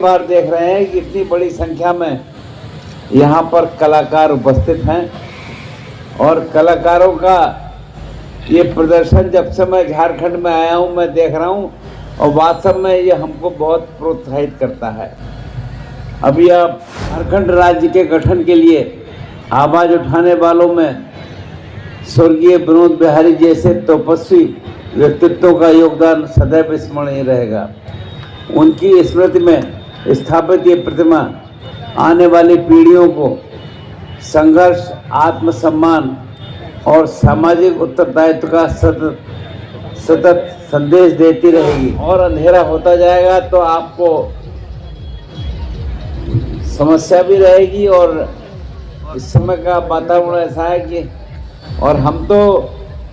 बार देख रहे हैं कि इतनी बड़ी संख्या में यहाँ पर कलाकार उपस्थित हैं और कलाकारों का ये प्रदर्शन जब से मैं झारखंड में आया हूँ मैं देख रहा हूँ और वास्तव में ये हमको बहुत प्रोत्साहित करता है। अभी अब झारखंड राज्य के गठन के लिए आवाज़ उठाने वालों में स्वर्गीय विनोद बिहारी जैसे तपस्वी व्यक्तित्वों का योगदान सदैव स्मरणीय रहेगा। उनकी स्मृति में स्थापित ये प्रतिमा आने वाली पीढ़ियों को संघर्ष, आत्मसम्मान और सामाजिक उत्तरदायित्व का सतत संदेश देती रहेगी। और अंधेरा होता जाएगा तो आपको समस्या भी रहेगी और इस समय का वातावरण ऐसा है कि और हम तो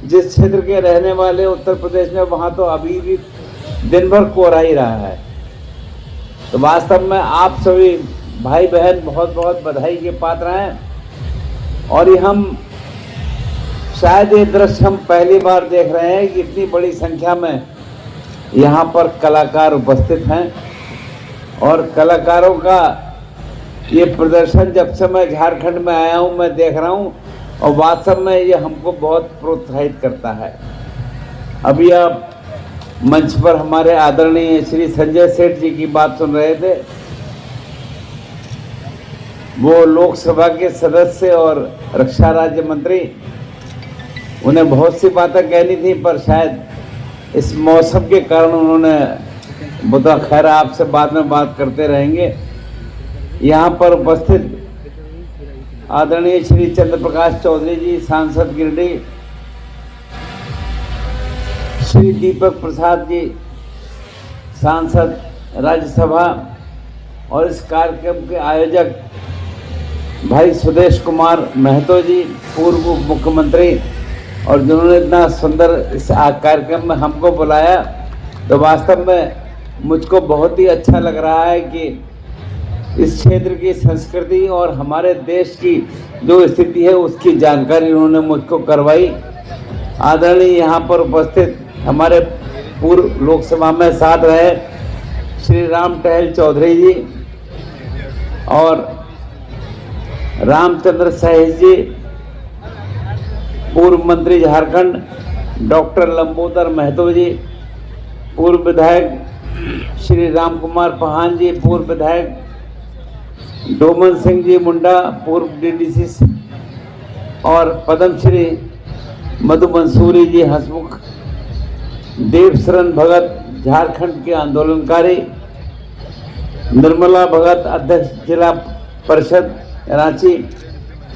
जिस क्षेत्र के रहने वाले उत्तर प्रदेश में वहाँ तो अभी भी दिन भर कोहरा ही रहा है। तो वास्तव में आप सभी भाई बहन बहुत बहुत बधाई के पात्र हैं और ये हम शायद ये दृश्य हम पहली बार देख रहे हैं कि इतनी बड़ी संख्या में यहाँ पर कलाकार उपस्थित हैं और कलाकारों का ये प्रदर्शन जब से मैं झारखंड में आया हूँ मैं देख रहा हूँ और वास्तव में ये हमको बहुत प्रोत्साहित करता है। अभी आप मंच पर हमारे आदरणीय श्री संजय सेठ जी की बात सुन रहे थे। वो लोकसभा के सदस्य और रक्षा राज्य मंत्री, उन्हें बहुत सी बातें कहनी थी पर शायद इस मौसम के कारण उन्होंने बुधा, खैर आपसे बाद में बात करते रहेंगे। यहाँ पर उपस्थित आदरणीय श्री चंद्र प्रकाश चौधरी जी, सांसद गिरिडीह, श्री दीपक प्रसाद जी, सांसद राज्यसभा, और इस कार्यक्रम के आयोजक भाई सुदेश कुमार महतो जी, पूर्व उप मुख्यमंत्री, और जिन्होंने इतना सुंदर इस कार्यक्रम में हमको बुलाया, तो वास्तव में मुझको बहुत ही अच्छा लग रहा है कि इस क्षेत्र की संस्कृति और हमारे देश की जो स्थिति है उसकी जानकारी उन्होंने मुझको करवाई। आदरणीय यहाँ पर उपस्थित हमारे पूर्व लोकसभा में साथ रहे श्री राम टहल चौधरी जी और रामचंद्र सहेज जी, पूर्व मंत्री झारखंड, डॉक्टर लंबोदर महतो जी, पूर्व विधायक श्री राम कुमार पहान जी, पूर्व विधायक डोमन सिंह जी मुंडा, पूर्व डीडीसी, और पद्मश्री मधु मंसूरी जी हंसमुख, देव शरण भगत झारखंड के आंदोलनकारी, निर्मला भगत अध्यक्ष जिला परिषद रांची,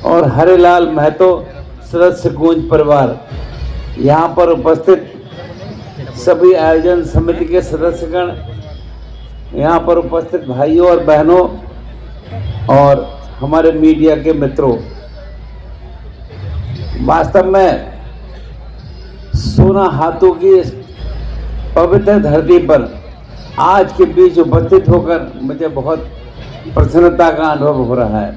और हरिलाल महतो सदस्य गूंज परिवार। यहाँ पर उपस्थित सभी आयोजन समिति के सदस्यगण, यहाँ पर उपस्थित भाइयों और बहनों और हमारे मीडिया के मित्रों, वास्तव में सोना हाथों की पवित्र धरती पर आज के बीच उपस्थित होकर मुझे बहुत प्रसन्नता का अनुभव हो रहा है।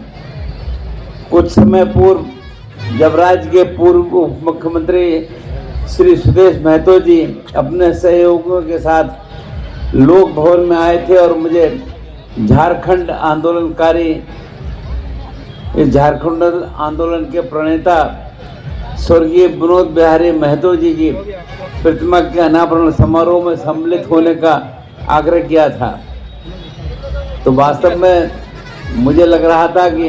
कुछ समय पूर्व जब राज्य के पूर्व उप मुख्यमंत्री श्री सुदेश महतो जी अपने सहयोगियों के साथ लोक भवन में आए थे और मुझे झारखंड आंदोलनकारी, इस झारखंड आंदोलन के प्रणेता स्वर्गीय विनोद बिहारी महतो जी की प्रतिमा के अनावरण समारोह में सम्मिलित होने का आग्रह किया था, तो वास्तव में मुझे लग रहा था कि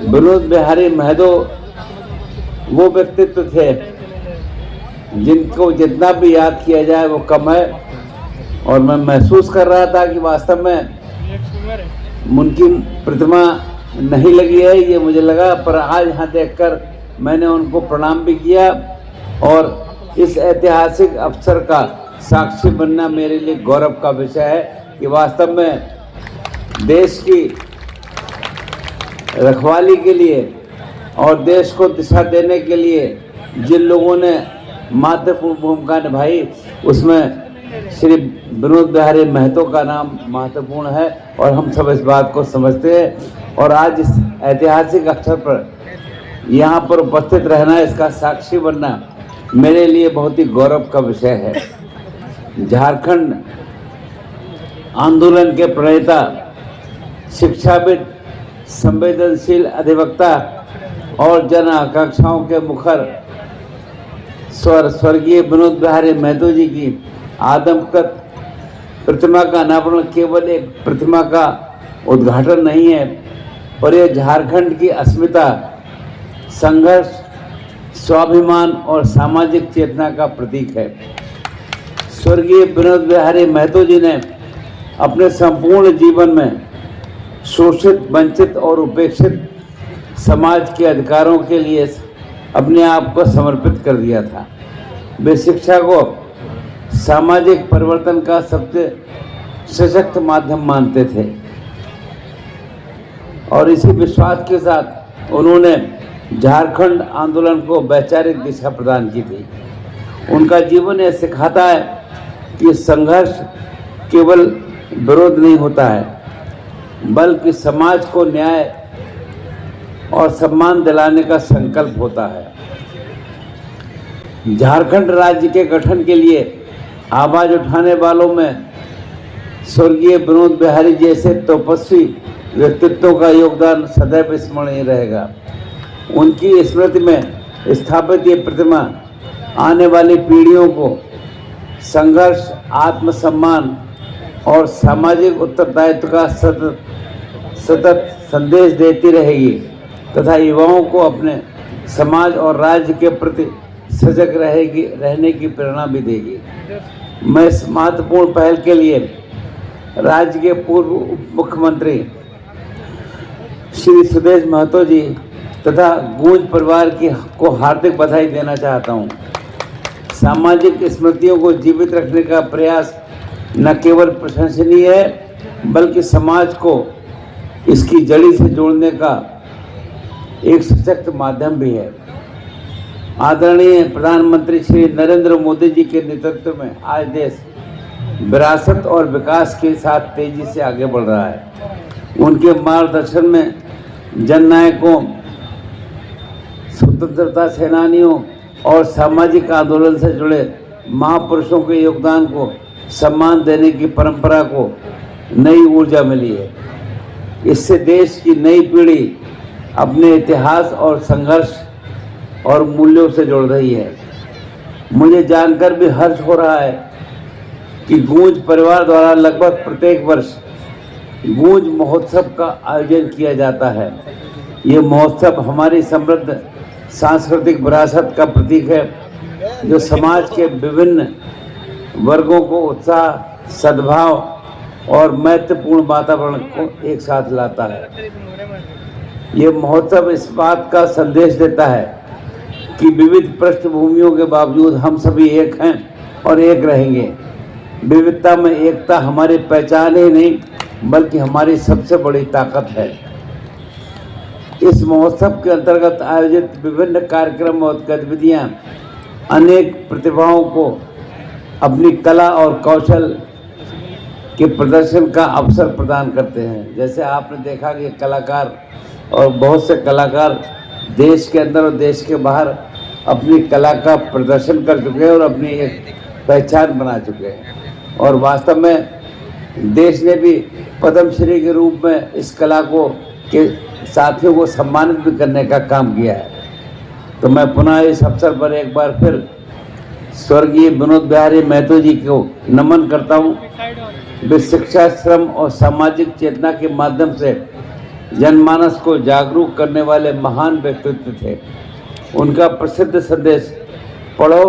विनोद बिहारी महतो वो व्यक्तित्व थे जिनको जितना भी याद किया जाए वो कम है, और मैं महसूस कर रहा था कि वास्तव में उनकी प्रतिमा नहीं लगी है, ये मुझे लगा, पर आज यहाँ देखकर मैंने उनको प्रणाम भी किया और इस ऐतिहासिक अवसर का साक्षी बनना मेरे लिए गौरव का विषय है कि वास्तव में देश की रखवाली के लिए और देश को दिशा देने के लिए जिन लोगों ने महत्वपूर्ण भूमिका निभाई उसमें श्री विनोद बिहारी महतो का नाम महत्वपूर्ण है और हम सब इस बात को समझते हैं। और आज इस ऐतिहासिक अवसर पर यहाँ पर उपस्थित रहना, इसका साक्षी बनना मेरे लिए बहुत ही गौरव का विषय है। झारखंड आंदोलन के प्रणेता, शिक्षाविद, संवेदनशील अधिवक्ता और जन आकांक्षाओं के मुखर स्वर्गीय विनोद बिहारी महतो जी की आदमकद प्रतिमा का अनावरण केवल एक प्रतिमा का उद्घाटन नहीं है, और यह झारखंड की अस्मिता, संघर्ष, स्वाभिमान और सामाजिक चेतना का प्रतीक है। स्वर्गीय विनोद बिहारी महतो जी ने अपने संपूर्ण जीवन में शोषित, वंचित और उपेक्षित समाज के अधिकारों के लिए अपने आप को समर्पित कर दिया था। वे शिक्षा को सामाजिक परिवर्तन का सबसे सशक्त माध्यम मानते थे और इसी विश्वास के साथ उन्होंने झारखंड आंदोलन को वैचारिक दिशा प्रदान की थी। उनका जीवन यह सिखाता है कि संघर्ष केवल विरोध नहीं होता है, बल्कि समाज को न्याय और सम्मान दिलाने का संकल्प होता है। झारखंड राज्य के गठन के लिए आवाज उठाने वालों में स्वर्गीय विनोद बिहारी जैसे तपस्वी व्यक्तित्वों का योगदान सदैव स्मरणीय रहेगा। उनकी स्मृति में स्थापित ये प्रतिमा आने वाली पीढ़ियों को संघर्ष, आत्मसम्मान और सामाजिक उत्तरदायित्व का सतत संदेश देती रहेगी तथा युवाओं को अपने समाज और राज्य के प्रति सजग रहने की प्रेरणा भी देगी। मैं इस महत्वपूर्ण पहल के लिए राज्य के पूर्व उप मुख्यमंत्री श्री सुदेश महतो जी तथा गूंज परिवार को हार्दिक बधाई देना चाहता हूं। सामाजिक स्मृतियों को जीवित रखने का प्रयास न केवल प्रशंसनीय है, बल्कि समाज को इसकी जड़ी से जोड़ने का एक सशक्त माध्यम भी है। आदरणीय प्रधानमंत्री श्री नरेंद्र मोदी जी के नेतृत्व में आज देश विरासत और विकास के साथ तेजी से आगे बढ़ रहा है। उनके मार्गदर्शन में जननायकों, स्वतंत्रता सेनानियों और सामाजिक आंदोलन से जुड़े महापुरुषों के योगदान को सम्मान देने की परंपरा को नई ऊर्जा मिली है। इससे देश की नई पीढ़ी अपने इतिहास और संघर्ष और मूल्यों से जुड़ रही है। मुझे जानकर भी हर्ष हो रहा है कि गूंज परिवार द्वारा लगभग प्रत्येक वर्ष गूंज महोत्सव का आयोजन किया जाता है। ये महोत्सव हमारी समृद्ध सांस्कृतिक विरासत का प्रतीक है, जो समाज के विभिन्न वर्गों को उत्साह, सद्भाव और मैत्रीपूर्ण वातावरण को एक साथ लाता है। ये महोत्सव इस बात का संदेश देता है कि विविध पृष्ठभूमियों के बावजूद हम सभी एक हैं और एक रहेंगे। विविधता में एकता हमारी पहचान ही नहीं, बल्कि हमारी सबसे बड़ी ताकत है। इस महोत्सव के अंतर्गत आयोजित विभिन्न कार्यक्रम और गतिविधियां अनेक प्रतिभाओं को अपनी कला और कौशल के प्रदर्शन का अवसर प्रदान करते हैं। जैसे आपने देखा कि कलाकार और बहुत से कलाकार देश के अंदर और देश के बाहर अपनी कला का प्रदर्शन कर चुके हैं और अपनी एक पहचान बना चुके हैं, और वास्तव में देश ने भी पद्मश्री के रूप में इस कला को के साथियों को सम्मानित भी करने का काम किया है। तो मैं पुनः इस अवसर पर एक बार फिर स्वर्गीय विनोद बिहारी महतो जी को नमन करता हूँ। वे शिक्षा, श्रम और सामाजिक चेतना के माध्यम से जनमानस को जागरूक करने वाले महान व्यक्तित्व थे। उनका प्रसिद्ध संदेश पढ़ो